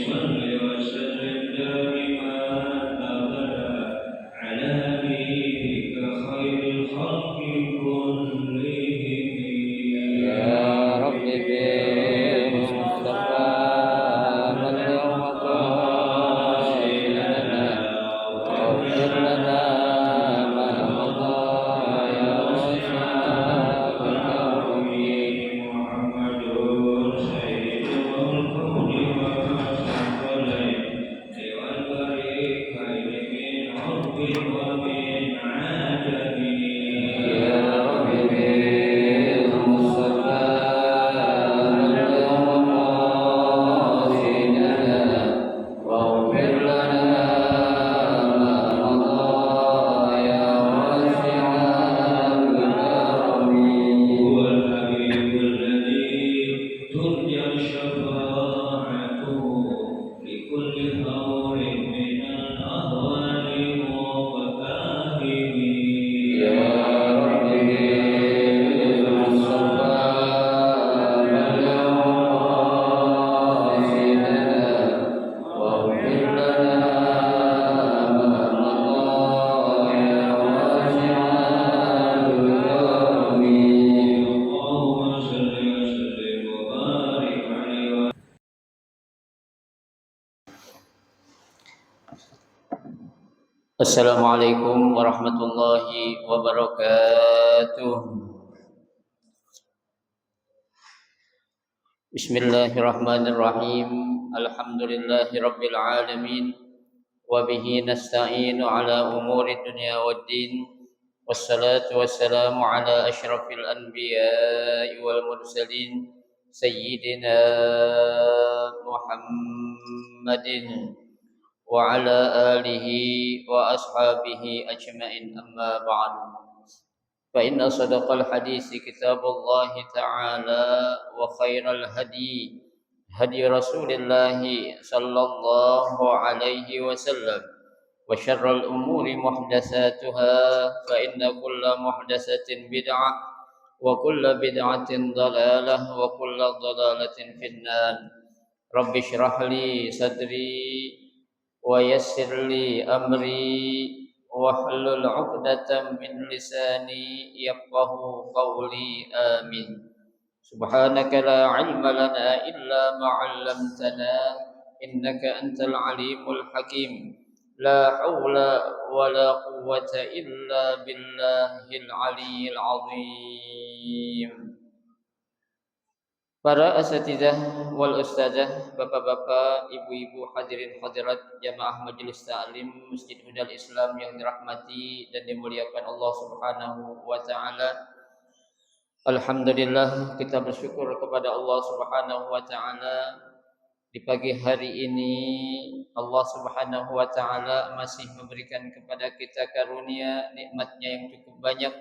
صل وسلم دائما أبدا على نبيك خير الخلق كلهم. يا رب بالمصطفى بلغ مقاصدنا واغفر لنا ما مضى يا واسع الكرم. محمد سيد الكون والثقلين والفريقين من حب ومن عجب. يا رب بالمصطفى بلغ مقاصدنا واغفر لنا ما مضى يا واسع الكرم. هو الحبيب الذي ترجى شفاعته لكل هول من الأهوال وفكاهه. يا رب بالمصطفى بلغ مقاصدنا واغفر لنا ما مضى يا واسع الكرم. اللهم صل وسلم وبارك عليه. Assalamualaikum warahmatullahi wabarakatuh. Bismillahirrahmanirrahim. Alhamdulillahi rabbil alamin. Wa bihi nasta'inu ala umuri dunya waddin. Wassalatu wassalamu ala asyrafil anbiya'i wal mursalin Sayyidina Muhammadin wa ala alihi wa ashabihi ajma'in, amma ba'du. Fa inna sadaqal hadisi kitabullah ta'ala wa khairal hadi hadi Rasulillah sallallahu alaihi wasallam wa syarrul umuri muhdatsatuha fa inna kulla muhdatsatin bid'ah wa kulla bid'atin dhalalah wa kulla dhalalatin finnar. Rabbi shrah li sadri wa yassir li amri wahlul 'uqdatam min lisani yafqahu qawli. Amin. Subhanaka la 'ilma lana illa ma 'allamtana innaka antal alimul hakim. La haula wa la quwwata illa billahil aliyyil 'azim. Para asatidzah wal ustadzah, bapak-bapak, ibu-ibu, hadirin hadirat jamaah majelis taklim Masjid Huda Islam yang dirahmati dan dimuliakan Allah Subhanahu wa taala. Alhamdulillah, kita bersyukur kepada Allah Subhanahu wa taala di pagi hari ini Allah Subhanahu wa taala masih memberikan kepada kita karunia nikmatnya yang cukup banyak.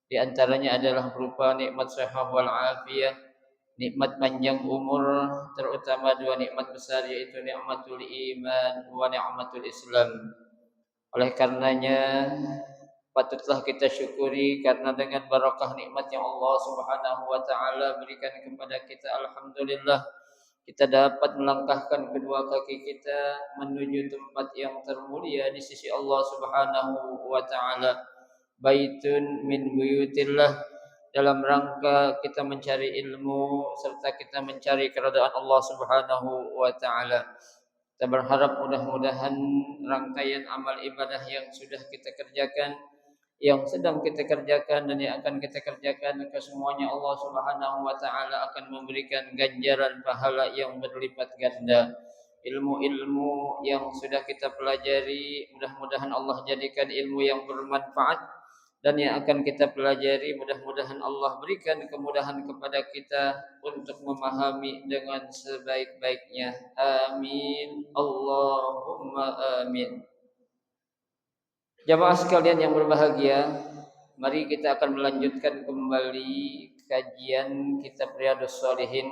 Di antaranya adalah berupa nikmat sehat wal afiyah, nikmat panjang umur, terutama dua nikmat besar yaitu nikmatul iman wa nikmatul Islam. Oleh karenanya patutlah kita syukuri karena dengan barakah nikmat yang Allah Subhanahu wa taala berikan kepada kita, alhamdulillah kita dapat melangkahkan kedua kaki kita menuju tempat yang termulia di sisi Allah Subhanahu wa taala. Baitun min buyutillah, dalam rangka kita mencari ilmu serta kita mencari keridhaan Allah Subhanahu wa taala. Kita berharap mudah-mudahan rangkaian amal ibadah yang sudah kita kerjakan, yang sedang kita kerjakan dan yang akan kita kerjakan, kesemuanya Allah Subhanahu wa taala akan memberikan ganjaran pahala yang berlipat ganda. Ilmu-ilmu yang sudah kita pelajari mudah-mudahan Allah jadikan ilmu yang bermanfaat, dan yang akan kita pelajari mudah-mudahan Allah berikan kemudahan kepada kita untuk memahami dengan sebaik-baiknya. Amin. Allahumma amin. Jamaah sekalian yang berbahagia, mari kita akan melanjutkan kembali kajian kitab Riyadhus Shalihin,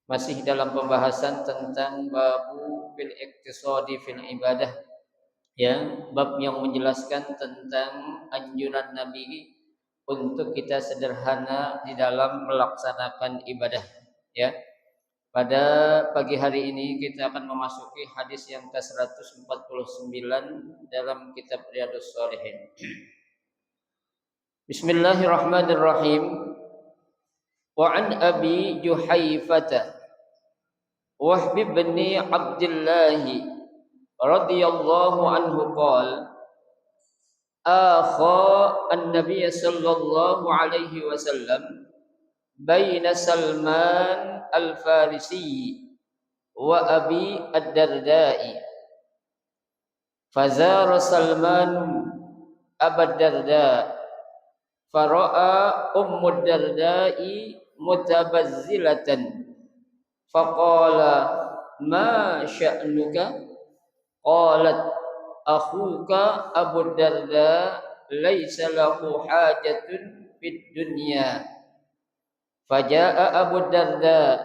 masih dalam pembahasan tentang babu fil iqtisadi fil ibadah, ya, bab yang menjelaskan tentang anjuran Nabi untuk kita sederhana di dalam melaksanakan ibadah, ya. Pada pagi hari ini kita akan memasuki hadis yang ke-149 dalam kitab Riyadhus Shalihin. Bismillahirrahmanirrahim. Wa an Abi Juhayfah Wahb bin Abdullah radhiyallahu anhu qala akha an-nabiy sallallahu alaihi wasallam baina Salman al-Farisi wa Abi ad-Darda'i fazara Salman Abu ad-Darda fara'a Ummu ad-Darda'i mutabazzilatan faqala ma sya'nuka qalat akhuka Abu ad-Darda laisa lahu hajatun fid dunya faja'a Abu ad-Darda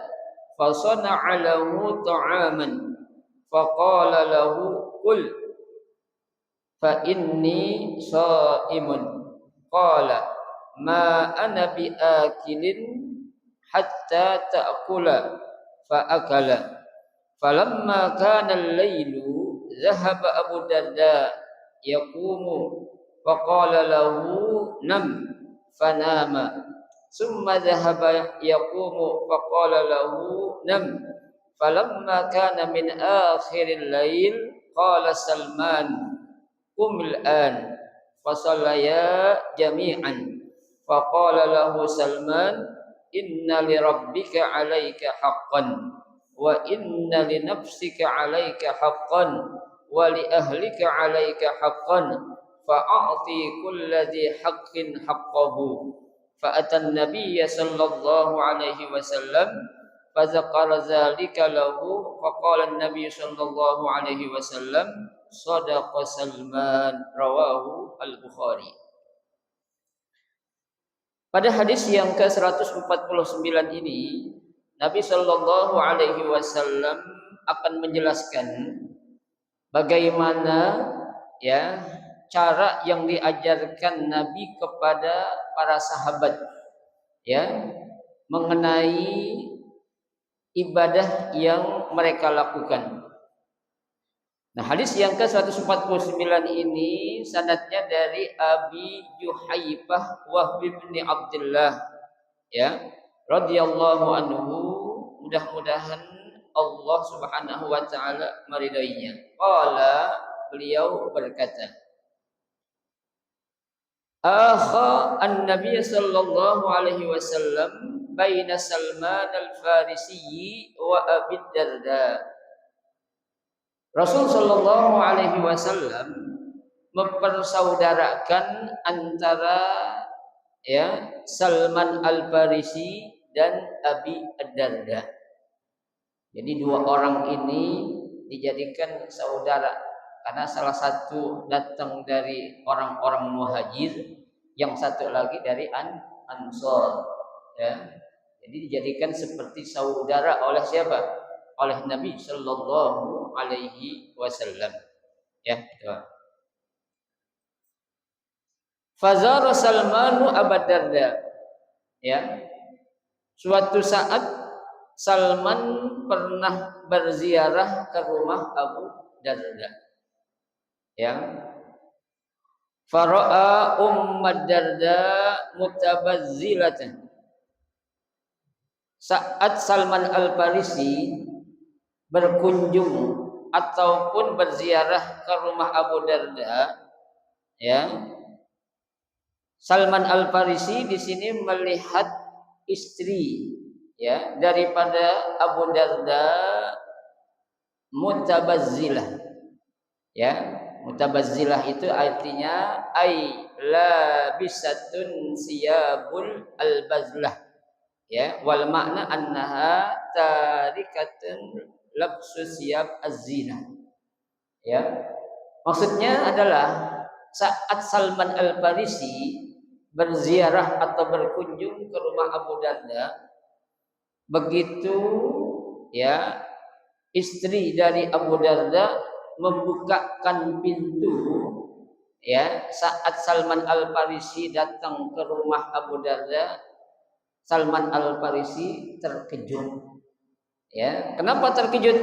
fasana'a lahu ta'aman faqala lahu qul fa inni sha'imun qala ma ana biakilin hatta ta'kula fa akala falamma kana al-lailu dhahaba Abu Darda yaqumu faqala lahu nam fanama summa dhahaba yaqumu faqala lahu nam falamma kana min akhiril lail qala Salman qumil an fasallaya jami'an faqala lahu Salman inna li rabbika 'alaika haqqan wa inna li nafsika 'alaika haqqan wa li ahlika 'alaika haqqan fa'ati kulli dhi haqqin haqqahu fa atan nabiyya sallallahu alaihi wasallam fa dzakara dzalika lahu faqala an-nabiy sallallahu alaihi wasallam sadaqa Salman rawahu al-Bukhari. Pada hadis yang ke-149 ini Nabi Shallallahu Alaihi Wasallam akan menjelaskan bagaimana ya cara yang diajarkan Nabi kepada para sahabat ya mengenai ibadah yang mereka lakukan. Nah, hadis yang ke-149 ini sanadnya dari Abi Juhayfah Wahb bin Abdullah ya radhiyallahu anhu, mudah-mudahan Allah Subhanahu wa taala meridainya. Qala, beliau berkata, akha an-nabiy sallallahu alaihi wasallam baina Salman al-Farisi wa Abi Darda. Rasul sallallahu alaihi wasallam mempersaudarakan antara ya Salman al-Farisi dan Abi ad-Darda. Jadi dua orang ini dijadikan saudara karena salah satu datang dari orang-orang Muhajir, yang satu lagi dari Ansor ya. Jadi dijadikan seperti saudara oleh siapa? Oleh Nabi sallallahu alaihi wasallam. Ya, gitu. Fazara Salmanu Abu Darda. Ya. Suatu saat Salman pernah berziarah ke rumah Abu Darda. Ya. Fara'a Ummu Darda mutabazzilatan. Saat Salman al-Farisi berkunjung ataupun berziarah ke rumah Abu Darda, ya, Salman al-Farisi di sini melihat istri, ya, daripada Abu Darda mutabazzilah, ya, mutabazzilah itu artinya ay labisatun siyabul al-bazlah, ya, wal makna annaha tarikatun labsus siyab az-zina. Ya. Maksudnya adalah saat Salman al-Farisi berziarah atau berkunjung ke rumah Abu Darda, begitu ya istri dari Abu Darda membukakan pintu ya saat Salman al-Farisi datang ke rumah Abu Darda, Salman al-Farisi terkejut Ya, kenapa terkejut?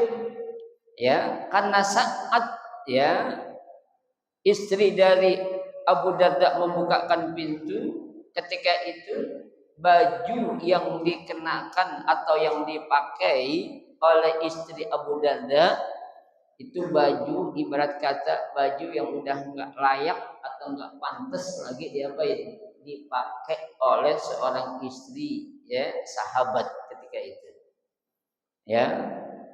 Ya, karena saat ya istri dari Abu Darda membukakan pintu, ketika itu baju yang dikenakan atau yang dipakai oleh istri Abu Darda itu baju ibarat kata baju yang udah nggak layak atau nggak pantas lagi dipakai oleh seorang istri ya sahabat ketika itu. Ya,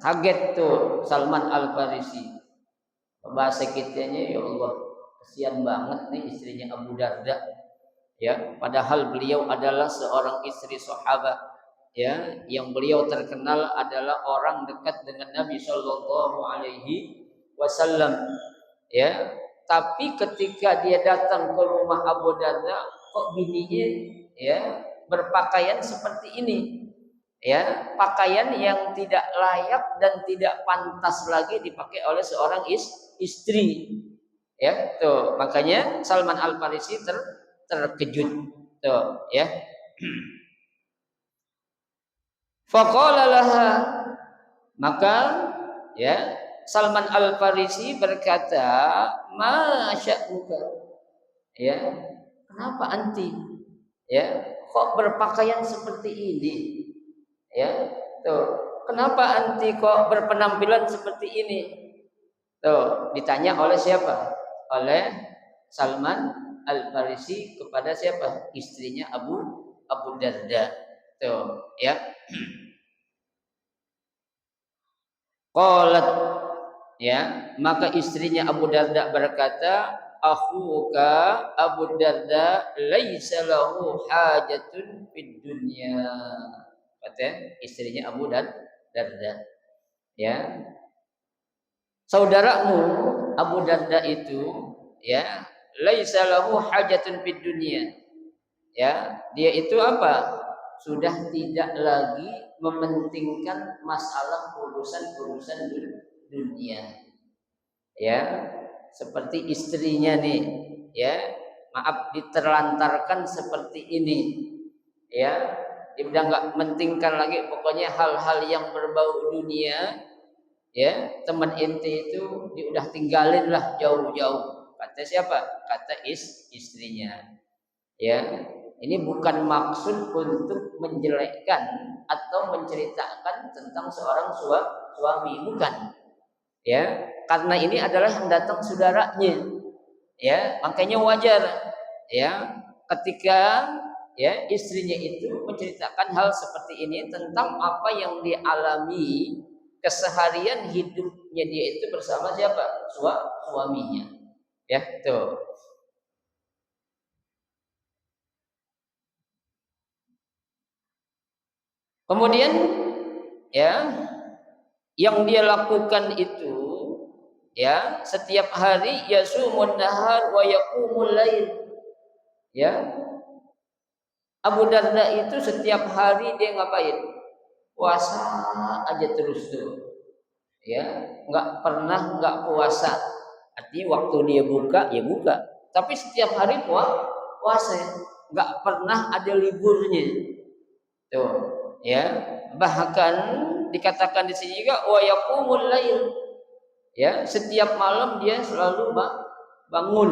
kaget tuh Salman Al Farisi. Bahasa kitanya ya Allah, kesian banget nih istrinya Abu Darda. Ya, padahal beliau adalah seorang istri sahabat ya, yang beliau terkenal adalah orang dekat dengan Nabi Shallallahu Alaihi Wasallam ya. Tapi ketika dia datang ke rumah Abu Darda, kok bininya ya berpakaian seperti ini ya, pakaian yang tidak layak dan tidak pantas lagi dipakai oleh seorang istri ya. Tuh makanya Salman Al Farisi terkejut tuh ya. Faqala laha, maka ya Salman Al Farisi berkata, "Masya'uka." Ya, kenapa anti? Ya, kok berpakaian seperti ini? Ya, tuh. Kenapa anti kok berpenampilan seperti ini? Tuh, ditanya oleh siapa? Oleh Salman Al Farisi kepada siapa? Istrinya Abu Darda. Tuh, ya. Qalat, ya, maka istrinya Abu Darda berkata, akhuka Abu Darda laisa lahu hajatun fid dunya. Kata istrinya Abu Darda, ya, saudaramu Abu Darda itu ya laisa lahu hajatun fid dunya. Ya, dia itu apa? Sudah tidak lagi mementingkan masalah urusan-urusan dunia. Ya, seperti istrinya nih, ya, maaf diterlantarkan seperti ini. Ya, dia udah nggak mementingkan lagi pokoknya hal-hal yang berbau dunia. Ya, teman inti itu dia udah tinggalin lah jauh-jauh. Kata siapa? Kata istrinya. Ya, ini bukan maksud untuk menjelekkan atau menceritakan tentang seorang suami, bukan. Ya, karena ini adalah yang datang saudaranya. Ya, makanya wajar ya ketika ya istrinya itu menceritakan hal seperti ini tentang apa yang dialami keseharian hidupnya dia itu bersama siapa? Suaminya. Ya, tuh. Kemudian ya yang dia lakukan itu ya setiap hari yasumun nahar wa yaqumul lail. Ya. Abu Darda itu setiap hari dia ngapain? Puasa aja terus tuh. Ya, nggak puasa. Artinya waktu dia buka ya buka. Tapi setiap hari puasa, nggak pernah ada liburnya. Tuh, ya. Bahkan dikatakan di sini juga wa yaqumul lail. Ya, setiap malam dia selalu bangun.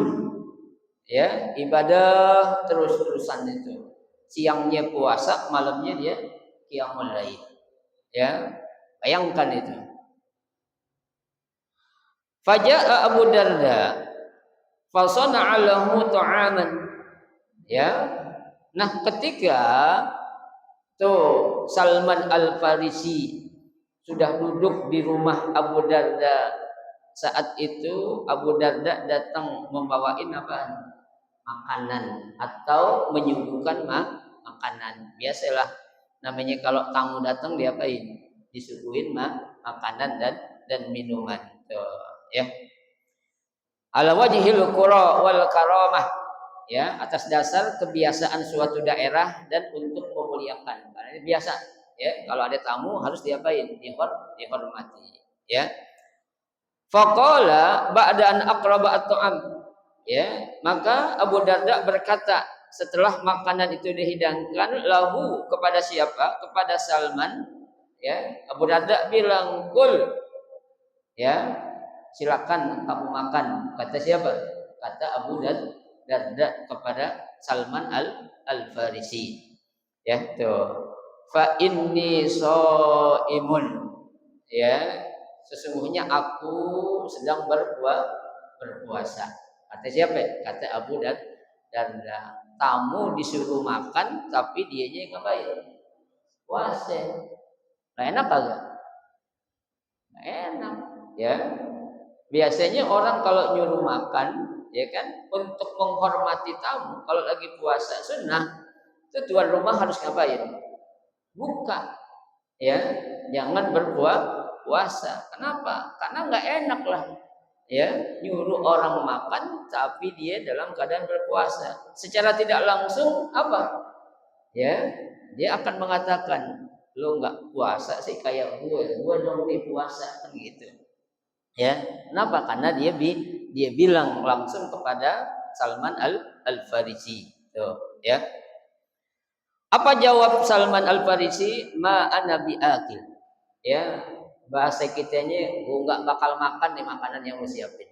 Ya, ibadah terus-terusan itu. Siangnya puasa, malamnya dia qiyamul lail. Ya, bayangkan itu. Faja'a Abu Darda fasana'a lahu ta'aman. Ya. Nah, ketika tuh Salman Al Farisi sudah duduk di rumah Abu Darda, saat itu Abu Darda datang membawain apa? Makanan atau menyuguhkan makanan. Biasalah namanya kalau tamu datang diapain? Disuguhin makanan dan minuman. Tuh, ya. Ala wajhil qura wal karamah. Ya, atas dasar kebiasaan suatu daerah dan untuk memuliakan. Karena ini biasa, ya. Kalau ada tamu harus diapain? Dihormati, ya. Faqala ba'da an aqraba at-ta'am. Ya, maka Abu Darda berkata setelah makanan itu dihidangkan lahu kepada siapa? Kepada Salman. Ya, Abu Darda bilang, "Kul." Ya, silakan kamu makan. Kata siapa? Kata Abu Darda kepada Salman Al Farisi. Ya, tuh. Fa inni shaimun. Ya, sesungguhnya aku sedang berpuasa. Kata siapa? Kata Abu Darda. Tamu disuruh makan tapi dianya ngapain? Puasa. Nah, enak kagak? Nah, enak, ya. Biasanya orang kalau nyuruh makan, ya kan, untuk menghormati tamu, kalau lagi puasa sunnah, itu tuan rumah harus ngapain? Buka, ya, jangan berpuasa. Kenapa? Karena nggak enak lah, ya, nyuruh orang makan tapi dia dalam keadaan berpuasa. Secara tidak langsung apa? Ya, dia akan mengatakan, lo nggak puasa sih kayak gue dong nih puasa kan gitu. Ya, kenapa? Karena dia bilang langsung kepada Salman Al Farisi. Tuh, ya. Apa jawab Salman Al Farisi? Ma ana biakil. Ya, bahasa kitanya gua nggak bakal makan nih makanan yang lu siapin.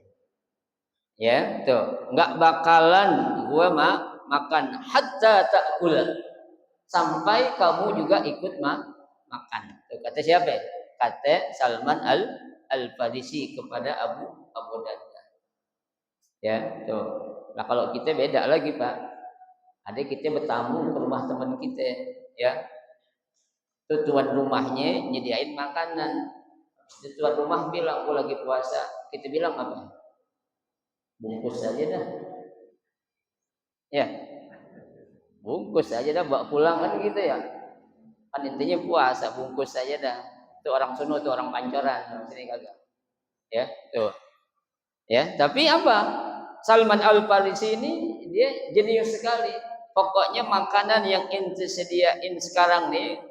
Ya, tuh, nggak bakalan gua makan hatta ta'kula. Sampai kamu juga ikut makan. Tuh, kata siapa? Kata Salman Al Farisi kepada Abu Darda. Ya, tuh. Nah, kalau kita beda lagi, Pak. Ada kita bertamu ke rumah teman kita, ya. Itu tuan rumahnya nyediain makanan. Itu tuan rumah bilang, "Aku lagi puasa." Kita bilang apa? Bungkus saja dah. Ya, bungkus saja dah bawa pulang kan gitu ya. Kan intinya puasa, bungkus saja dah. Itu orang Sunda, itu orang Pancoran, sini kagak. Ya, tuh. Ya, tapi apa? Salman Al Farisi ini dia jenius sekali. Pokoknya makanan yang ente sediain sekarang nih,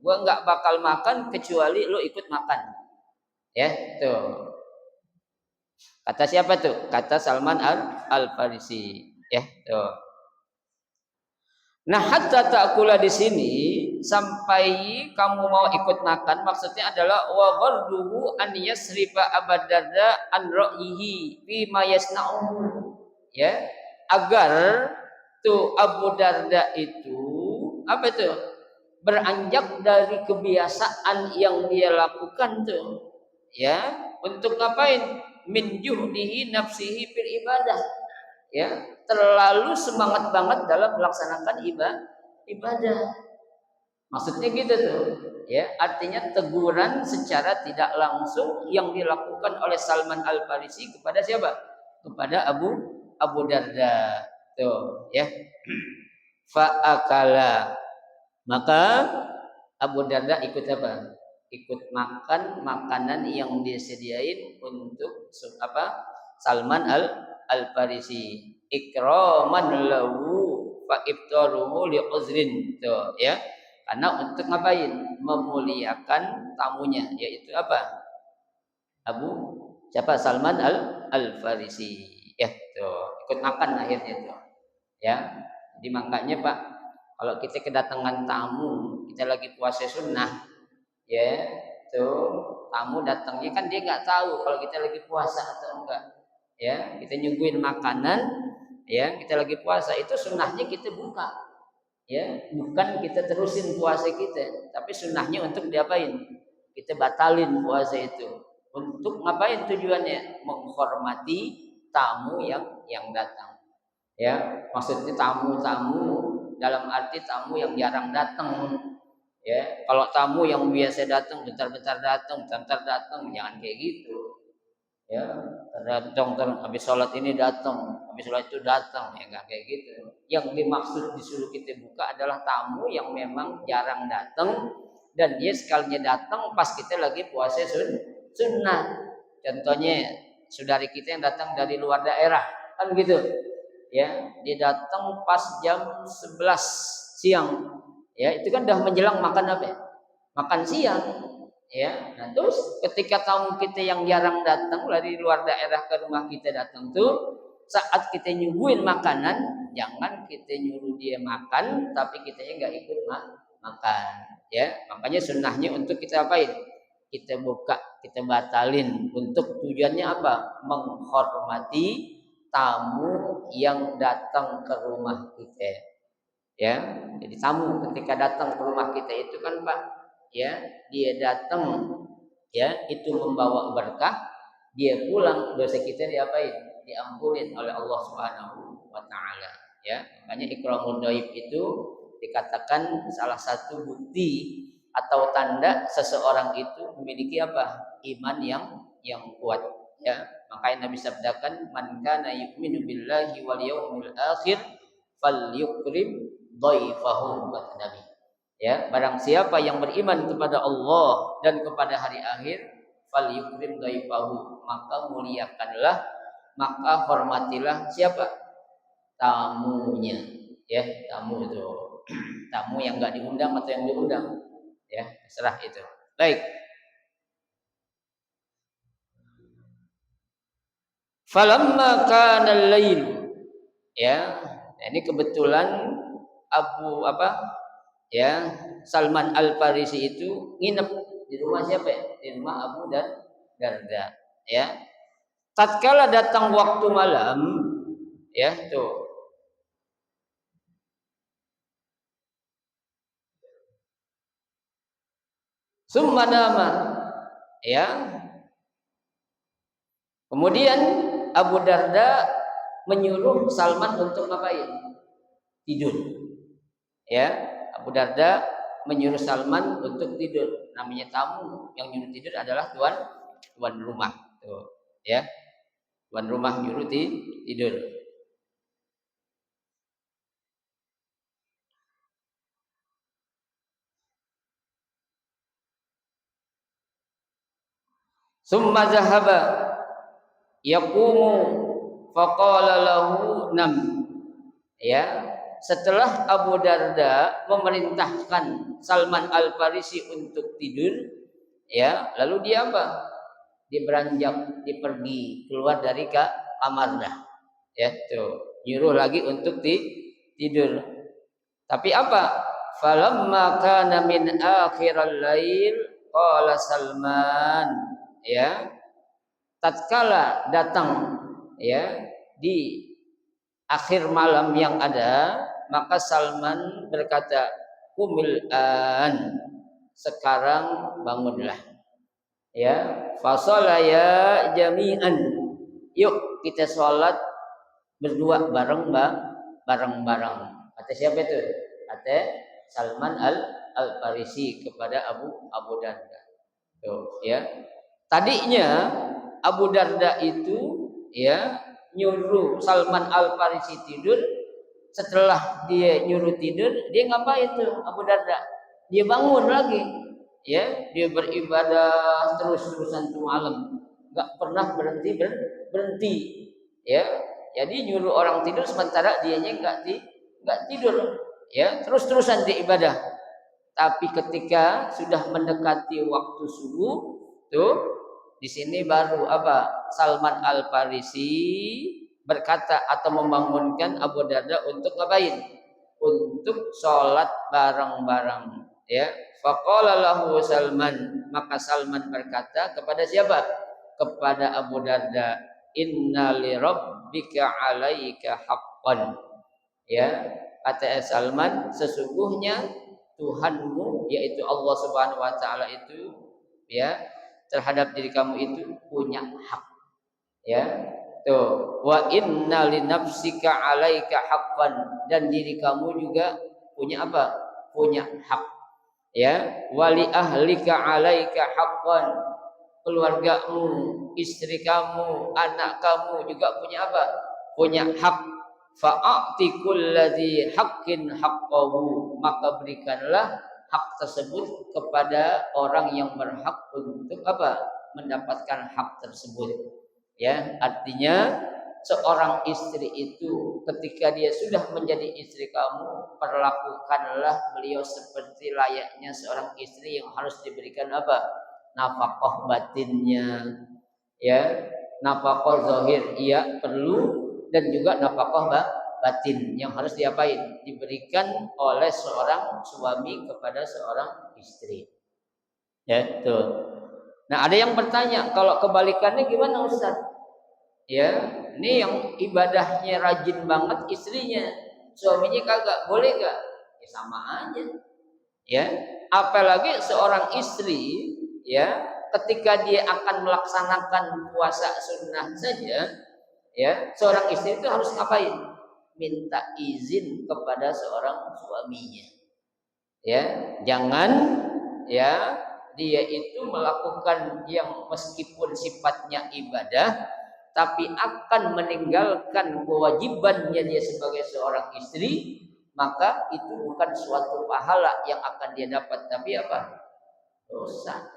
gua nggak bakal makan kecuali lu ikut makan. Ya, tuh. Kata siapa tuh? Kata Salman Al Farisi. Ya, tuh. Nah, hatta ta'kula di sini sampai kamu mau ikut makan maksudnya adalah wa gharduhu an yasrifa abadarda an ra'yihi fi ma yasna'u. Ya, agar tuh Abu Darda itu apa itu? Beranjak dari kebiasaan yang dia lakukan tuh. Ya, untuk ngapain? Min juhdihi nafsihi fil ibadah. Ya, terlalu semangat banget dalam melaksanakan ibadah. Maksudnya gitu tuh, ya, artinya teguran secara tidak langsung yang dilakukan oleh Salman Al Farisi kepada siapa? Kepada Abu Darda. Tuh, ya. Fa'akala. Maka Abu Darda ikut apa? Ikut makan makanan yang disediain untuk apa? Salman Al Farisi. Ikraman lahu fa iftaruhu li uzrin. Tuh, ya. Karena untuk ngapain? Memuliakan tamunya, yaitu apa? Siapa? Salman Al Farisi. Ya, tuh. Ikut makan akhirnya tuh. Ya. Jadi makanya Pak, kalau kita kedatangan tamu, kita lagi puasa sunnah, ya, tuh tamu datangnya kan dia nggak tahu kalau kita lagi puasa atau enggak. Ya, kita nyuguhin makanan, ya, kita lagi puasa itu sunnahnya kita buka. Ya, bukan kita terusin puasa kita, tapi sunnahnya untuk diapain? Kita batalin puasa itu. Untuk ngapain tujuannya? Menghormati tamu yang datang. Ya, maksudnya tamu-tamu dalam arti tamu yang jarang datang. Ya, kalau tamu yang biasa datang, bentar-bentar datang, bentar datang, jangan kayak gitu. Ya, datang habis sholat ini datang, habis sholat itu datang, ya nggak kayak gitu. Yang dimaksud disuruh kita buka adalah tamu yang memang jarang datang dan dia sekalinya datang pas kita lagi puasa sunnah. Contohnya saudari kita yang datang dari luar daerah, kan gitu. Ya, dia datang pas jam 11 siang. Ya, itu kan udah menjelang makan apa ya? Makan siang. Ya, nah terus ketika tamu kita yang jarang datang dari luar daerah ke rumah kita datang tuh, saat kita nyuguhin makanan, jangan kita nyuruh dia makan tapi kitanya nggak ikut makan. Ya, makanya sunnahnya untuk kita apain? Kita buka, kita batalin. Untuk tujuannya apa? Menghormati tamu yang datang ke rumah kita. Ya, jadi tamu ketika datang ke rumah kita itu kan Pak, ya, dia datang, ya, itu membawa berkah, dia pulang dosa kita diapain? Diampunin oleh Allah Subhanahu wa taala, ya. Makanya ikramul dhaif itu dikatakan salah satu bukti atau tanda seseorang itu memiliki apa? Iman yang kuat, ya. Makanya Nabi sabdakan, "Man kana yu'minu billahi wal yawmil akhir falyukrim dhaifahu," kata Nabi. Ya, barang siapa yang beriman kepada Allah dan kepada hari akhir, falyukrim dhaifahu, maka muliakanlah, maka hormatilah siapa? Tamunya. Ya, tamu itu. Tamu yang enggak diundang atau yang diundang. Ya, terserah itu. Baik. Falamma kana al-lail. Ya, ini kebetulan Abu apa? Ya, Salman Al-Farisi itu nginep di rumah siapa ya? Di rumah Abu Darda. Ya, tatkala datang waktu malam, ya tuh. Summa nama, ya. Kemudian Abu Darda menyuruh Salman untuk ngapain? Tidur. Ya, Abu Darda menyuruh Salman untuk tidur. Namanya tamu yang nyuruh tidur adalah tuan rumah. Tuh, ya. Tuan rumah nyuruh tidur. Summa zahaba yaqumu faqala lahu nam. Ya, setelah Abu Darda memerintahkan Salman Al-Farisi untuk tidur, ya, lalu dia apa? Dia beranjak, dia pergi keluar dari kamarnya. Ya, tuh, nyuruh lagi untuk tidur. Tapi apa? Falamma kana min akhiral lail qala Salman, ya, tatkala datang, ya, di akhir malam yang ada, maka Salman berkata, "Kumil an." Sekarang bangunlah. Ya, fasolaya jami'an. Yuk kita sholat berdua bareng-bareng. Kata siapa itu? Kata Salman Al-Farisi kepada Abu Darda. Tuh, ya. Tadinya Abu Darda itu, ya, nyuruh Salman Al-Farisi tidur. Setelah dia nyuruh tidur, dia ngapain tuh Abu Darda? Dia bangun lagi. Ya, dia beribadah terus-terusan tuh malam. Enggak pernah berhenti. Ya. Jadi nyuruh orang tidur sementara dianya enggak tidur. Ya, terus-terusan dia ibadah. Tapi ketika sudah mendekati waktu subuh, tuh di sini baru apa? Salman Al-Farisi berkata atau membangunkan Abu Darda untuk ngapain? Untuk sholat bareng-bareng. Ya, faqala lahu Salman, maka Salman berkata kepada siapa? Kepada Abu Darda, inna li rabbika 'alaika haqqan. Ya, kata Salman, sesungguhnya Tuhanmu yaitu Allah Subhanahu wa taala itu, ya, terhadap diri kamu itu punya hak. Ya. Tuh, wa inna li nafsika 'alaika haqqan, dan diri kamu juga punya apa? Punya hak. Ya, wali ahlika 'alaika haqqan, keluargamu, istri kamu, anak kamu juga punya apa? Punya hak. Fa'ati kulladzi haqqin haqqahu, maka berikanlah hak tersebut kepada orang yang berhak untuk apa? Mendapatkan hak tersebut. Ya, artinya seorang istri itu ketika dia sudah menjadi istri kamu, perlakukanlah beliau seperti layaknya seorang istri yang harus diberikan apa? Nafkah batinnya, ya, nafkah zahir iya perlu, dan juga nafkah batin yang harus diapain? Diberikan oleh seorang suami kepada seorang istri. Ya, tuh. Nah, ada yang bertanya, kalau kebalikannya gimana Ustaz? Ya, ini yang ibadahnya rajin banget istrinya, suaminya kagak, boleh gak? Ya sama aja. Ya, apalagi seorang istri, ya, ketika dia akan melaksanakan puasa sunnah saja, ya, seorang istri itu harus ngapain? Minta izin kepada seorang suaminya. Ya, jangan ya dia itu melakukan yang meskipun sifatnya ibadah tapi akan meninggalkan kewajibannya dia sebagai seorang istri, maka itu bukan suatu pahala yang akan dia dapat, tapi apa? Dosa.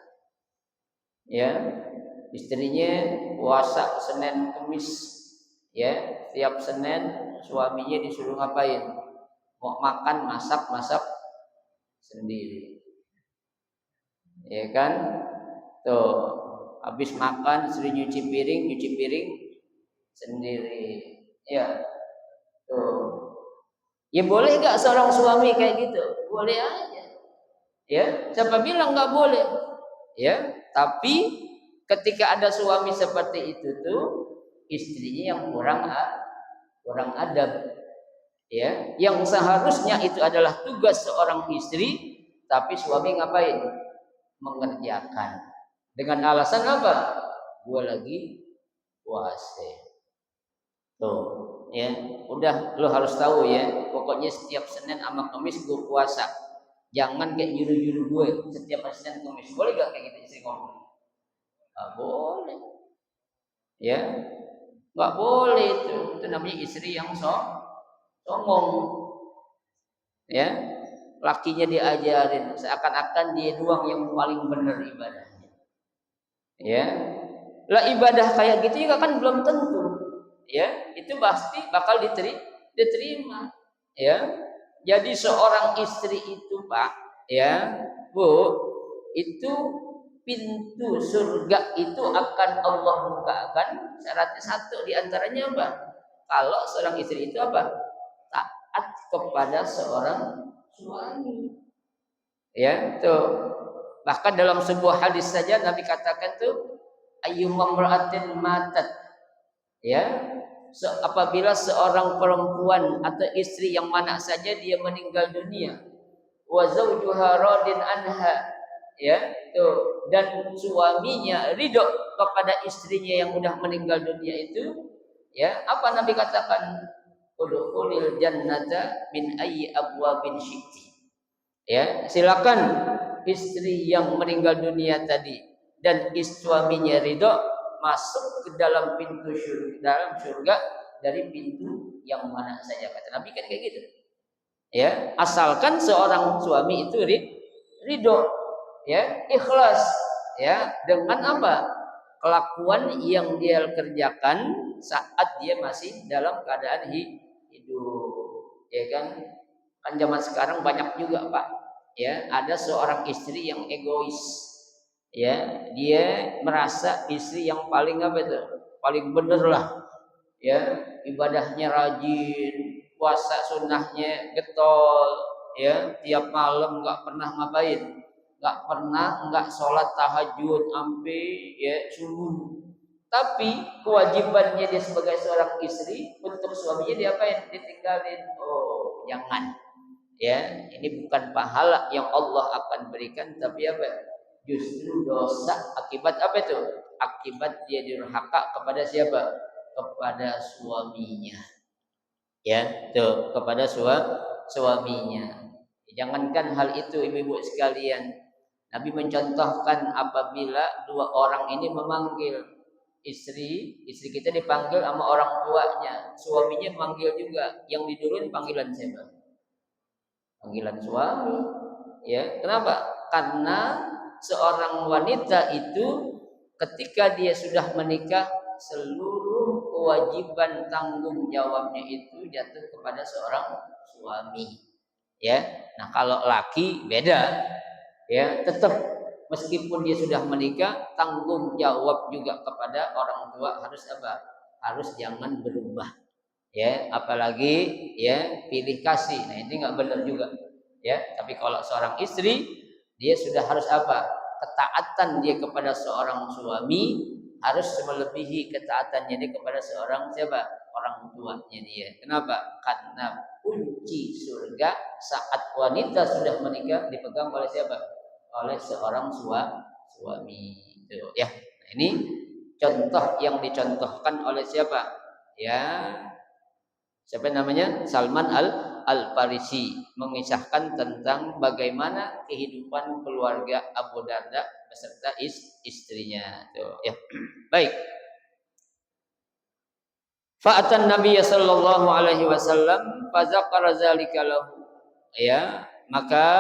Ya, istrinya puasa Senin Kamis, ya, tiap Senin suaminya disuruh ngapain? Mau makan, masak sendiri. Ya kan? Tuh, habis makan istri nyuci piring sendiri. Ya. Tuh. Ya boleh gak seorang suami kayak gitu? Boleh aja. Ya, siapa bilang nggak boleh? Ya, tapi ketika ada suami seperti itu tuh istrinya yang kurang adab. Ya, yang seharusnya itu adalah tugas seorang istri, tapi suami ngapain? Mengerjakan. Dengan alasan apa? Gua lagi puasa. Tuh, ya. Udah lo harus tahu ya, pokoknya setiap Senin sama Kamis gue puasa. Jangan kayak juru-juru gue setiap Senin Kamis. Boleh gak kayak gitu istri ngomong? Gak boleh. Ya, gak boleh itu. Itu namanya istri yang songong. Ya, lakinya diajarin seakan-akan dia doang yang paling benar ibadahnya. Ya, lah ibadah kayak gitu juga kan belum tentu. Ya, itu pasti bakal diterima. Ya, jadi seorang istri itu Pak, ya Bu, itu pintu surga itu akan Allah bukakan. Syaratnya satu diantaranya apa? Kalau seorang istri itu apa? Taat kepada seorang suami. Ya, tuh. Bahkan dalam sebuah hadis saja Nabi katakan tuh ayyumma imra'atin matat, ya, apabila seorang perempuan atau istri yang mana saja dia meninggal dunia, wa zawjuha radin anha, ya, tuh, dan suaminya ridho kepada istrinya yang udah meninggal dunia itu, ya, apa Nabi katakan? Udkhulil jannata min ayyi abwabin syi'ti. Ya, silakan istri yang meninggal dunia tadi dan suaminya ridho masuk ke dalam pintu surga dari pintu yang mana saja, kata Nabi kan kayak gitu. Ya, asalkan seorang suami itu ridho, ya, ikhlas, ya, dengan apa? Kelakuan yang dia kerjakan saat dia masih dalam keadaan hidup, ya kan? Kan zaman sekarang banyak juga Pak, ya, ada seorang istri yang egois, ya, dia merasa istri yang paling apa itu, paling bener lah, ya, ibadahnya rajin, puasa sunnahnya getol, ya, tiap malam nggak pernah ngapain, nggak sholat tahajud sampai ya subuh. Tapi kewajibannya dia sebagai seorang istri untuk suaminya diapain? Ditinggalin. Oh, jangan. Ya, ini bukan pahala yang Allah akan berikan, tapi apa? Justru dosa. Akibat apa itu? Akibat dia durhaka kepada siapa? Kepada suaminya. Ya, tuh, kepada suaminya. Jangankan hal itu ibu-ibu sekalian, Nabi mencontohkan apabila dua orang ini memanggil istri kita dipanggil sama orang tuanya, suaminya manggil juga, yang diduluin panggilan siapa? Panggilan suami. Ya, kenapa? Karena seorang wanita itu ketika dia sudah menikah, seluruh kewajiban tanggung jawabnya itu jatuh kepada seorang suami. Ya. Nah, kalau laki beda. Ya, tetap meskipun dia sudah menikah, tanggung jawab juga kepada orang tua harus apa? Harus jangan berubah. ya, apalagi ya pilih kasih. Nah, ini nggak benar juga, ya. Tapi kalau seorang istri, dia sudah harus apa? Ketaatan dia kepada seorang suami harus melebihi ketaatannya dia kepada seorang siapa? Orang tuanya dia. Kenapa? Karena kunci surga saat wanita sudah menikah dipegang oleh siapa? Oleh seorang suami. Itu ya. Nah, ini contoh yang dicontohkan oleh siapa? Ya, siapa namanya? Salman Al Farisi mengisahkan tentang bagaimana kehidupan keluarga Abu Darda beserta istrinya. Tuh, ya. Baik. Fa'atan Nabi sallallahu alaihi wasallam fazakara zalika lahu. Ya, maka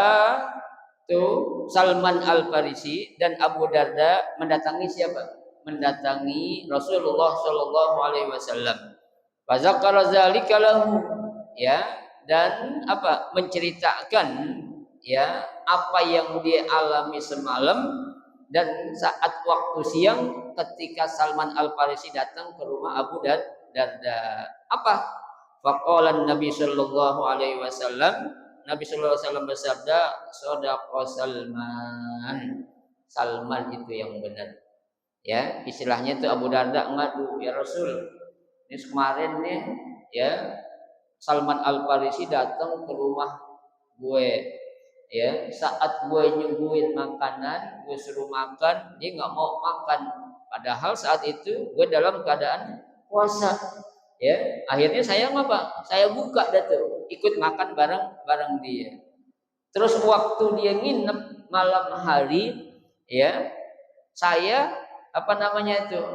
tuh Salman Al-Farisi dan Abu Darda mendatangi siapa? Mendatangi Rasulullah sallallahu alaihi wasallam. Fazakara zalika lahu. Ya, dan apa? Menceritakan ya apa yang dia alami semalam dan saat waktu siang ketika Salman Al-Farisi datang ke rumah Abu Darda. Apa? Faqala Nabi sallallahu alaihi wasallam, Nabi sallallahu alaihi wasallam bersabda, "Shadaqa Salman." Salman itu yang benar. Ya, istilahnya itu Abu Darda ngadu, "Ya Rasul, ini kemarin nih ya Salman Al-Farisi datang ke rumah gue. Ya, saat gue nyuguhin makanan, gue suruh makan, dia nggak mau makan. Padahal saat itu gue dalam keadaan puasa. Ya, akhirnya saya ngapa? Saya buka dah tuh, ikut makan bareng dia. Terus waktu dia nginep malam hari, ya, saya apa namanya itu?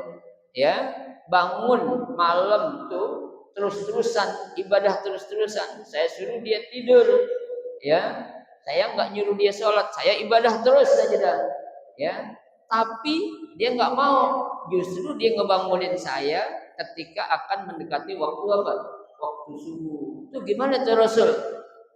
Ya, bangun malam tuh terus-terusan ibadah terus-terusan. Saya suruh dia tidur, ya. Saya nggak nyuruh dia sholat, saya ibadah terus saja dah, ya. Tapi dia nggak mau, justru dia ngebangunin saya ketika akan mendekati waktu apa? Waktu subuh. Itu gimana tuh Rasul?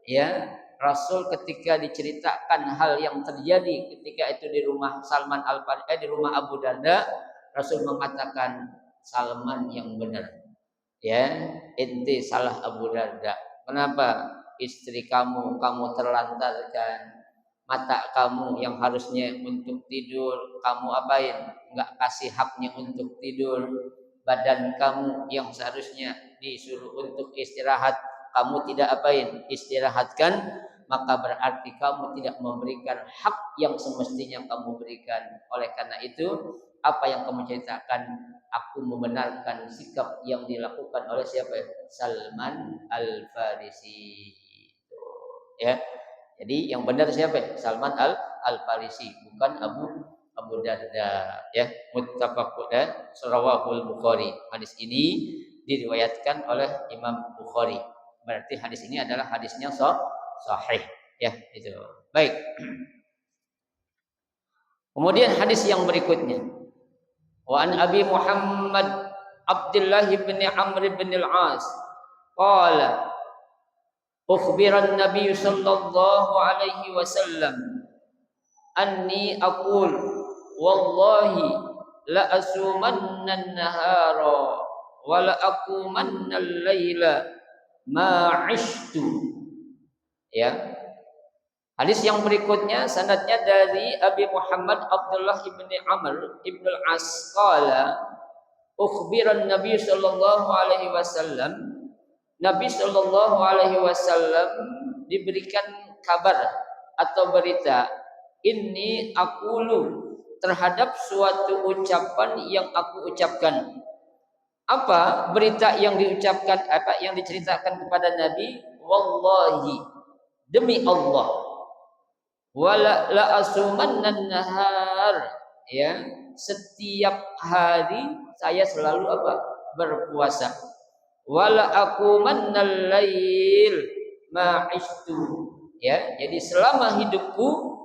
Ya, Rasul ketika diceritakan hal yang terjadi ketika itu di rumah Salman di rumah Abu Darda, Rasul mengatakan Salman yang benar. Ya, inti salah Abu Darda. Kenapa? Istri kamu terlantarkan, mata kamu yang harusnya untuk tidur kamu apain? Enggak kasih haknya untuk tidur. Badan kamu yang seharusnya disuruh untuk istirahat kamu tidak apain? Istirahatkan. Maka berarti kamu tidak memberikan hak yang semestinya kamu berikan. Oleh karena itu, apa yang kamu ceritakan, aku membenarkan sikap yang dilakukan oleh siapa? Salman Al-Farisi. Ya, jadi yang benar siapa? Salman Al-Farisi, bukan Abu Darda. Ya, muttafaqun rawahul Bukhari. Hadis ini diriwayatkan oleh Imam Bukhari. Berarti hadis ini adalah hadisnya sahih. Ya, itu. Baik. Kemudian hadis yang berikutnya. Wa an Abi Muhammad Abdullah bin Amr bin al-As qala ukhbira an-nabiy sallallahu alaihi wasallam anni aqul wallahi la asumanna an-nahara wa la aqumanna al-laila ma 'ishtu. Ya. Hadis yang berikutnya sanadnya dari Abi Muhammad Abdullah bin Amr bin al-As qala ukhbira an-nabiy sallallahu alaihi wasallam, Nabi sallallahu alaihi wasallam diberikan kabar atau berita, inni aqulu, terhadap suatu ucapan yang aku ucapkan. Apa berita yang diucapkan, apa yang diceritakan kepada Nabi? Wallahi, demi Allah, wala la asumannan nahar, ya, setiap hari saya selalu apa? Berpuasa. Wala aqumannal lail ma istu, ya, jadi selama hidupku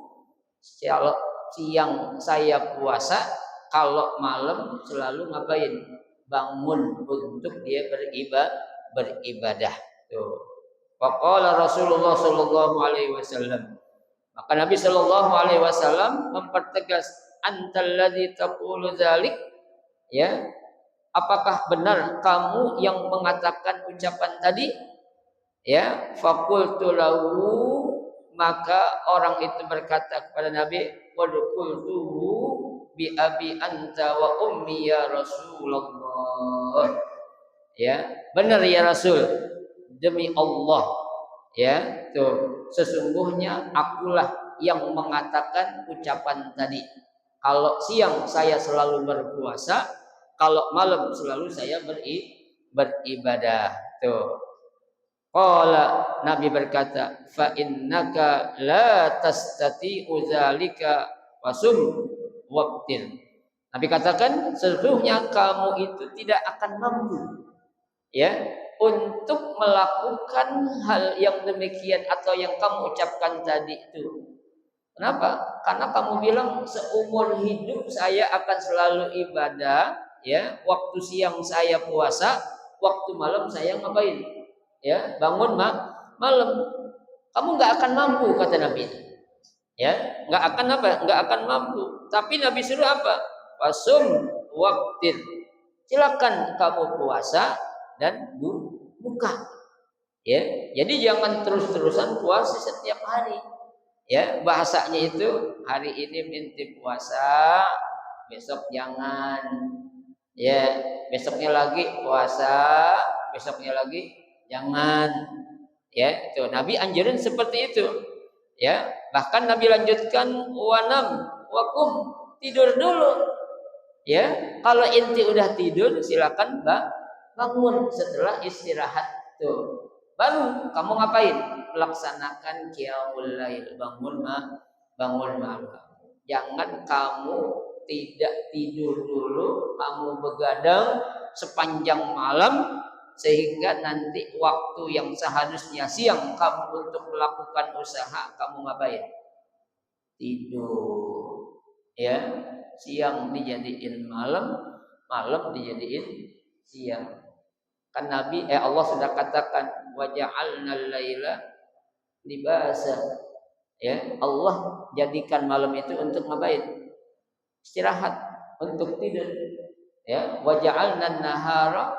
siang saya puasa, kalau malam selalu ngapain? Bangun untuk dia beribadah. Tuh. Faqala Rasulullah sallallahu alaihi wasallam, maka Nabi sallallahu alaihi wasallam mempertegas, antal ladzi taqulu dzalik, ya, apakah benar kamu yang mengatakan ucapan tadi? Ya, faqultu lahu, maka orang itu berkata kepada Nabi, qad qultuhu bi abi anta wa ummi ya Rasulullah. Ya, benar ya Rasul, demi Allah. Ya, tuh sesungguhnya akulah yang mengatakan ucapan tadi. Kalau siang saya selalu berpuasa, kalau malam selalu saya beribadah. Tuh. Qala, Nabi berkata, fa innaka la tastati'u dzalika wasum waqtil. Nabi katakan, sesungguhnya kamu itu tidak akan mampu, ya, untuk melakukan hal yang demikian atau yang kamu ucapkan tadi itu. Kenapa? Karena kamu bilang seumur hidup saya akan selalu ibadah, ya. Waktu siang saya puasa, waktu malam saya ngapain? Ya, bangun malam. Kamu nggak akan mampu, kata Nabi. Ya, nggak akan apa? Nggak akan mampu. Tapi Nabi suruh apa? Fasum waqtin. Silakan kamu puasa dan buka. Ya, jadi jangan terus-terusan puasa setiap hari. Ya, bahasanya itu hari ini minta puasa, besok jangan. Ya, besoknya lagi puasa, besoknya lagi jangan. Ya, itu Nabi anjurin seperti itu. Ya, bahkan Nabi lanjutkan wanam wakum, tidur dulu. Ya, kalau inti udah tidur silakan bangun setelah istirahat tuh. Baru kamu ngapain? Melaksanakan qiyamul lail, bangun malam. Jangan kamu tidak tidur dulu, kamu begadang sepanjang malam sehingga nanti waktu yang seharusnya siang kamu untuk melakukan usaha, kamu ngapain? Tidur. Ya, siang dijadiin malam, malam dijadiin siang. Kan Nabi Allah sudah katakan waja'alnal laila libasa. Ya, Allah jadikan malam itu untuk ngapain? Istirahat, untuk tidur. Ya, waja'alnan nahara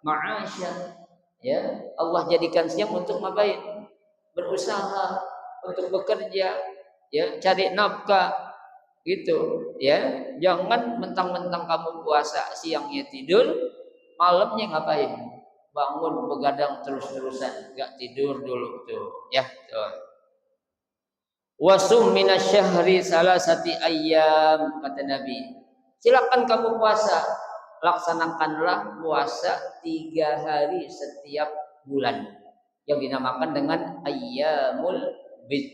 ma'asya. Ya, Allah jadikan siang untuk ngapain? Berusaha, untuk bekerja, ya, cari nafkah gitu, ya. Jangan mentang-mentang kamu puasa siangnya tidur, malamnya ngapain? Bangun begadang terus-terusan, enggak tidur dulu tuh, ya. Tuh. Wasum minasyahri salasati ayyam, kata Nabi. Silakan kamu puasa, laksanakanlah puasa 3 hari setiap bulan yang dinamakan dengan ayyamul bid.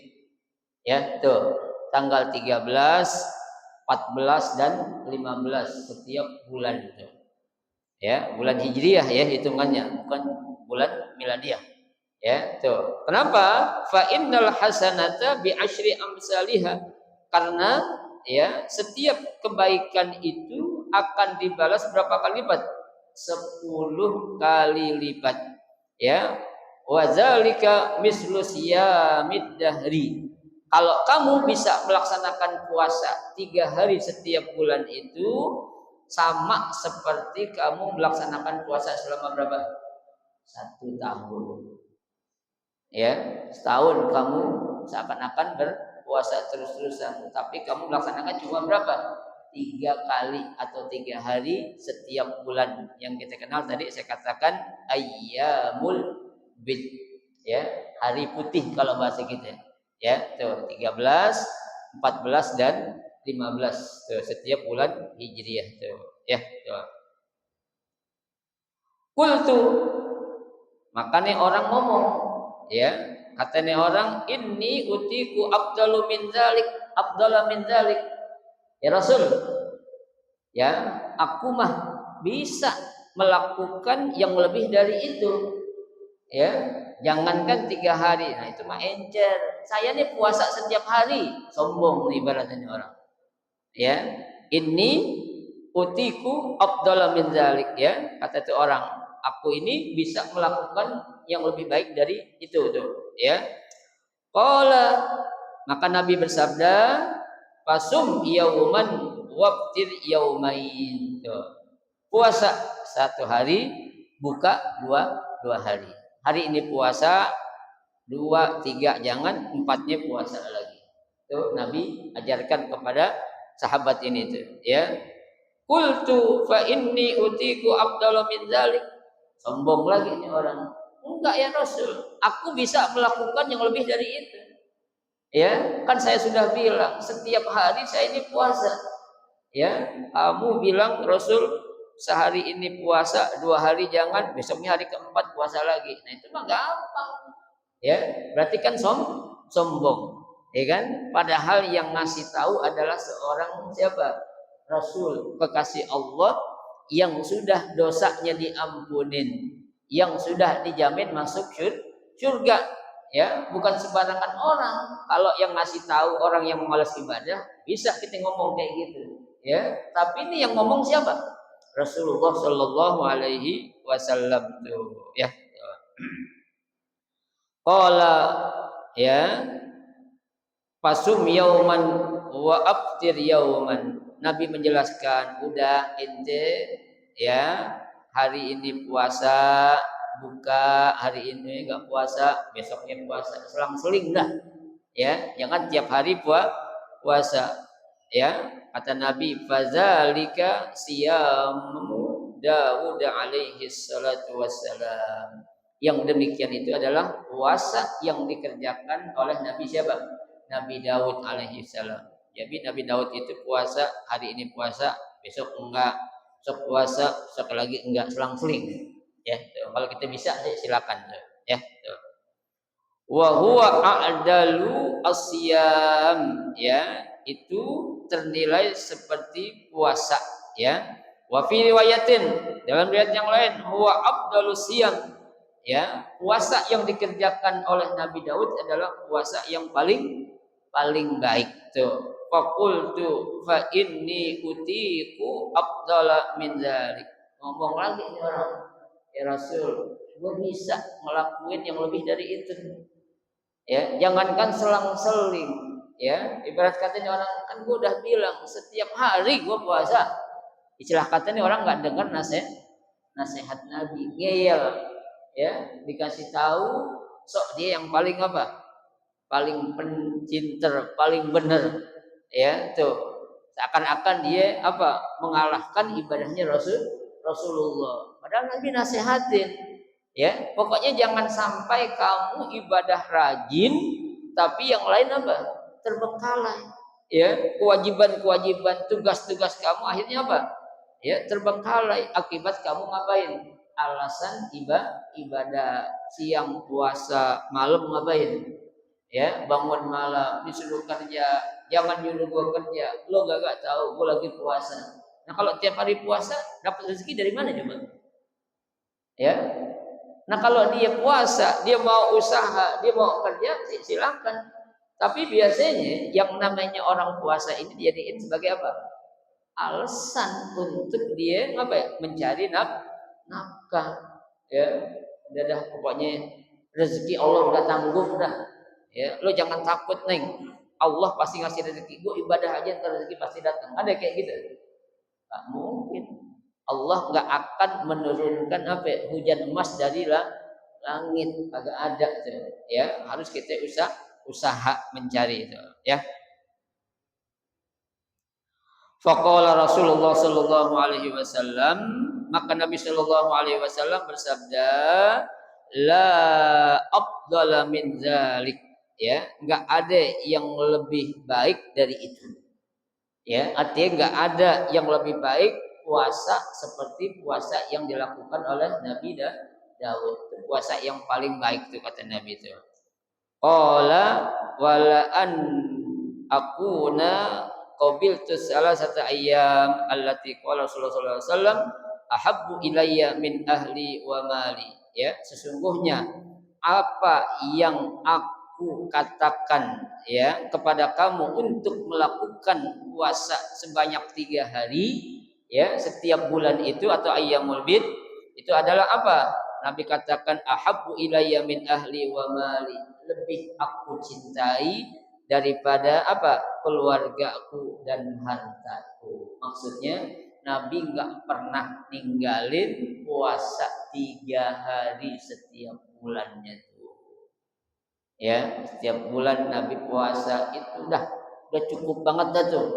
Ya, tuh. Tanggal 13, 14 dan 15 setiap bulan itu. Ya, bulan Hijriah ya hitungannya, bukan bulan Miladiah. Ya, tuh. Kenapa? Fa innal hasanata bi asyri amsalihha. Karena ya, setiap kebaikan itu akan dibalas berapa kali lipat? 10 kali lipat. Ya. Wa zalika mislu siyamid dahri. Kalau kamu bisa melaksanakan puasa 3 hari setiap bulan itu sama seperti kamu melaksanakan puasa selama berapa? 1 tahun. Ya, setahun kamu seakan-akan berpuasa terus-terusan, tapi kamu melaksanakan cuma berapa? 3 kali atau 3 hari setiap bulan. Yang kita kenal tadi saya katakan ayyamul bid. Ya, hari putih kalau bahasa kita. Ya, tuh 13, 14 dan 15 tuh, setiap bulan Hijriah tuh, ya, tuh. Qultu, makanya orang ngomong, ya, katanya orang, inni utiku afdalu min dzalik, afdala min dzalik. Ya Rasul, ya, aku mah bisa melakukan yang lebih dari itu. Ya, jangankan 3 hari. Nah, itu mah encer. Saya nih puasa setiap hari, sombong ibaratnya orang. Ya, ini utiku afdala min dzalik, ya. Kata itu orang, aku ini bisa melakukan yang lebih baik dari itu tuh, ya. Qala, maka Nabi bersabda, fasum yauman waftir yaumain. Tuh. puasa 1 hari, buka dua hari. Hari ini puasa 2, 3, jangan 4-nya puasa lagi. Itu Nabi ajarkan kepada sahabat ini tuh, ya. Qultu fa inni utiku afdalu min dzalik. Sombong lagi ini orang. Enggak ya Rasul, aku bisa melakukan yang lebih dari itu. Ya, kan saya sudah bilang setiap hari saya ini puasa. Ya, kamu bilang Rasul sehari ini puasa, 2 hari jangan, besoknya hari keempat puasa lagi. Nah itu mah gampang. Ya, berarti kan sombong. Ya kan? Padahal yang ngasih tahu adalah seorang siapa? Rasul, kekasih Allah yang sudah dosanya diampunin, yang sudah dijamin masuk surga. Ya, bukan sembarangan orang. Kalau yang ngasih tahu orang yang malas ibadah, bisa kita ngomong kayak gitu. Ya, tapi ini yang ngomong siapa? Rasulullah Shallallahu Alaihi Wasallam tuh. Ya, qala ya pasum yauman wa aftir yauman. Nabi menjelaskan, udah ente ya hari ini puasa, buka, hari ini enggak puasa, besoknya puasa, selang-seling dah. Ya, jangan tiap hari puasa. Ya, kata Nabi, fadzalika siyamu Daud alaihi salatu wassalam. Yang demikian itu adalah puasa yang dikerjakan oleh Nabi siapa? Nabi Daud alaihi salam. Jadi Nabi Daud itu puasa, hari ini puasa, besok enggak, besok puasa, besok lagi enggak, selang-seling. Ya, tuh. Kalau kita bisa silakan tuh. Ya, tuh. Wa huwa a'dalu asyam, ya, itu ternilai seperti puasa, ya. Wa fi riwayatin, dalam riwayat yang lain, huwa afdalu siyam, ya, puasa yang dikerjakan oleh Nabi Daud adalah puasa yang paling baik tuh. Faqultu fa inni utiku afdala min dzalik. Ngomong lagi ini orang, ya Rasul, gue bisa ngelakuin yang lebih dari itu. Ya, jangankan selang-seling, ya. Ibarat katanya orang, kan gue udah bilang setiap hari gue puasa. Istilah katanya orang nggak dengar nasihat Nabi, ngeyel, ya, dikasih tahu sok dia yang paling apa? Paling pencinter, paling benar, ya, tuh. Seakan-akan dia apa? Mengalahkan ibadahnya Rasulullah. Padahal Nabi nasihatin, ya, pokoknya jangan sampai kamu ibadah rajin tapi yang lain apa? Terbengkalai. Ya, kewajiban-kewajiban, tugas-tugas kamu akhirnya apa? Ya, terbengkalai akibat kamu ngapain? Alasan ibadah siang puasa, malam ngapain? Ya, bangun malam disuruh kerja, jangan nyuruh gua kerja, lo gak tahu gua lagi puasa. Nah kalau tiap hari puasa dapat rezeki dari mana coba? Ya, nah kalau dia puasa, dia mau usaha, dia mau kerja, silakan. Tapi biasanya yang namanya orang puasa ini dijadiin sebagai apa? Alasan untuk dia apa ya? Mencari nafkah. Ya, udah pokoknya rezeki Allah udah tanggung dah. Ya, lo jangan takut neng, Allah pasti ngasih rezeki. Gue ibadah aja ntar rezeki pasti datang. Ada kayak gitu? Gak mungkin. Allah nggak akan menurunkan apa ya, hujan emas dari langit, agak ada tuh. Ya, harus kita usaha mencari itu. Ya. Faqala Rasulullah sallallahu alaihi wasallam, maka Nabi sallallahu alaihi wasallam bersabda, la afdala min dzalik. Ya, enggak ada yang lebih baik dari itu. Ya, artinya enggak ada yang lebih baik puasa seperti puasa yang dilakukan oleh Nabi Daud. Puasa yang paling baik itu kata Nabi itu. Qala wala an akuna qabiltu salasata ayyam allati qala Rasulullah sallallahu alaihi wasallam ahabbu ilayya min ahli wa mali. Ya, sesungguhnya apa yang aku katakan ya kepada kamu untuk melakukan puasa sebanyak 3 hari ya setiap bulan itu atau ayyamul bid itu adalah apa? Nabi katakan ahabbu ilayya min ahli wa mali, lebih aku cintai daripada apa? Keluargaku dan hartaku. Maksudnya Nabi nggak pernah ninggalin puasa 3 hari setiap bulannya tuh. Ya, setiap bulan Nabi puasa itu udah cukup banget dah tuh.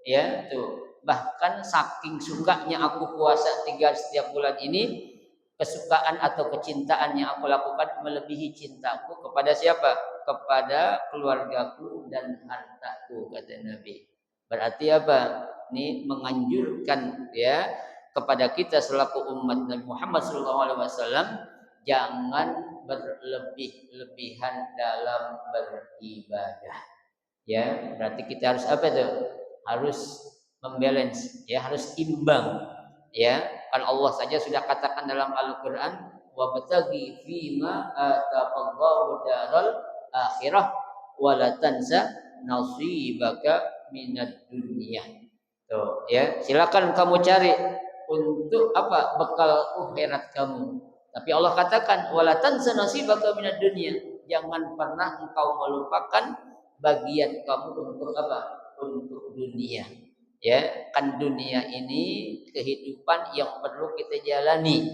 Ya, tuh. Bahkan saking sukanya aku puasa 3 hari setiap bulan ini, kesukaan atau kecintaan yang aku lakukan melebihi cintaku kepada siapa? Kepada keluargaku dan hartaku, kata Nabi. Berarti apa? Ini menganjurkan ya kepada kita selaku umat Nabi Muhammad SAW jangan berlebih-lebihan dalam beribadah. Ya, berarti kita harus apa tuh? Harus membalance, ya, harus imbang. Ya, kan Allah saja sudah katakan dalam Al-Qur'an, "Wa bataghi fima ataqallahu daral akhirah wa la tansa nasibaka minad dunya." Tuh, ya, silakan kamu cari untuk apa? Bekal akhirat kamu. Tapi Allah katakan, "Wa la tansa nasibaka minad dunya." Jangan pernah engkau melupakan bagian kamu untuk apa? Untuk dunia. Ya, kan dunia ini kehidupan yang perlu kita jalani.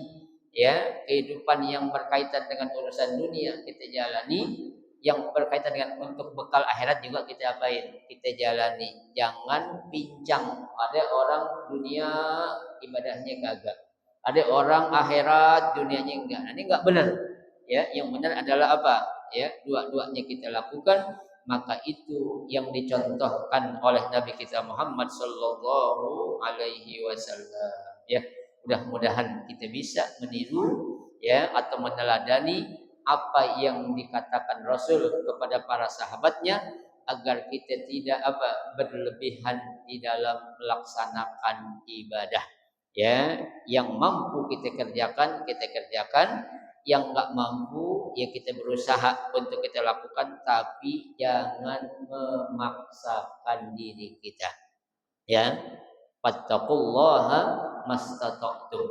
Ya, kehidupan yang berkaitan dengan urusan dunia kita jalani, yang berkaitan dengan untuk bekal akhirat juga kita apain? Kita jalani. Jangan pincang. Ada orang dunia ibadahnya kagak. Ada orang akhirat dunianya enggak. Nah, ini enggak benar. Ya, yang benar adalah apa? Ya, dua-duanya kita lakukan, maka itu yang dicontohkan oleh Nabi kita Muhammad sallallahu alaihi wasallam. Ya, mudah-mudahan kita bisa meniru ya atau meneladani apa yang dikatakan Rasul kepada para sahabatnya agar kita tidak apa berlebihan di dalam melaksanakan ibadah. Ya, yang mampu kita kerjakan, yang nggak mampu ya kita berusaha untuk kita lakukan, tapi jangan memaksakan diri kita. Ya, fattaqullaha mastata'tum.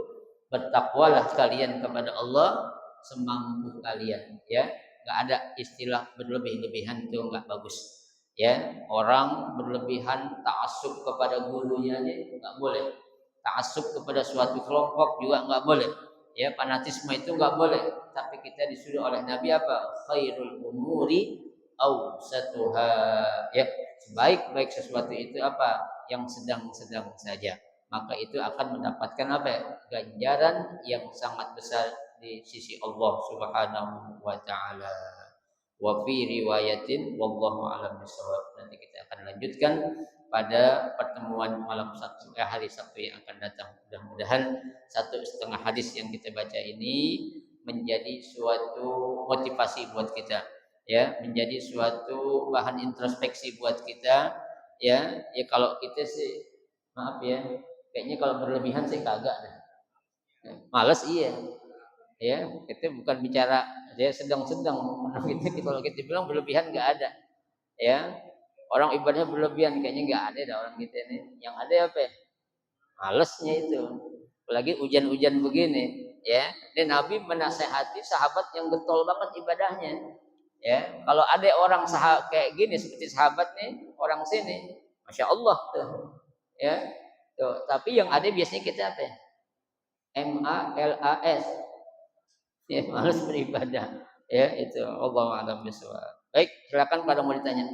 Bertakwalah kalian kepada Allah semampu kalian. Ya, nggak ada istilah berlebih-lebihan, itu nggak bagus. Ya, orang berlebihan ta'assub kepada gurunya ini nggak boleh. Ta'assub kepada suatu kelompok juga nggak boleh. Ya, fanatisme itu nggak boleh. Tapi kita disuruh oleh Nabi apa? Khairul umuri awsatuha. Ya, sebaik-baik sesuatu itu apa? Yang sedang-sedang saja. Maka itu akan mendapatkan apa? Ganjaran yang sangat besar di sisi Allah Subhanahu wa taala. Wa fi riwayatin wallahu a'lam bishawab. Nanti kita akan lanjutkan pada pertemuan malam Sabtu, hari Sabtu yang akan datang. Mudah-mudahan 1,5 hadis yang kita baca ini menjadi suatu motivasi buat kita, ya, menjadi suatu bahan introspeksi buat kita, ya. Ya kalau kita sih maaf ya, kayaknya kalau berlebihan sih kagak dah. Males iya. Ya, kita bukan bicara dia sedang-sedang. Kalau kita bilang berlebihan nggak ada. Ya, orang ibadahnya berlebihan kayaknya nggak ada dah orang kita ini. Yang ada apa ya? Malesnya itu. Apalagi hujan-hujan begini, ya. Dan Nabi menasehati sahabat yang getol banget ibadahnya. Ya, kalau ada orang kayak gini seperti sahabat nih, orang sini, masya Allah tuh. Ya, tuh. Tapi yang ada biasanya kita apa ya? MALAS. Ya, malas beribadah. Ya, itu Allah a'lam bishawab. Baik, silakan pada mau ditanya.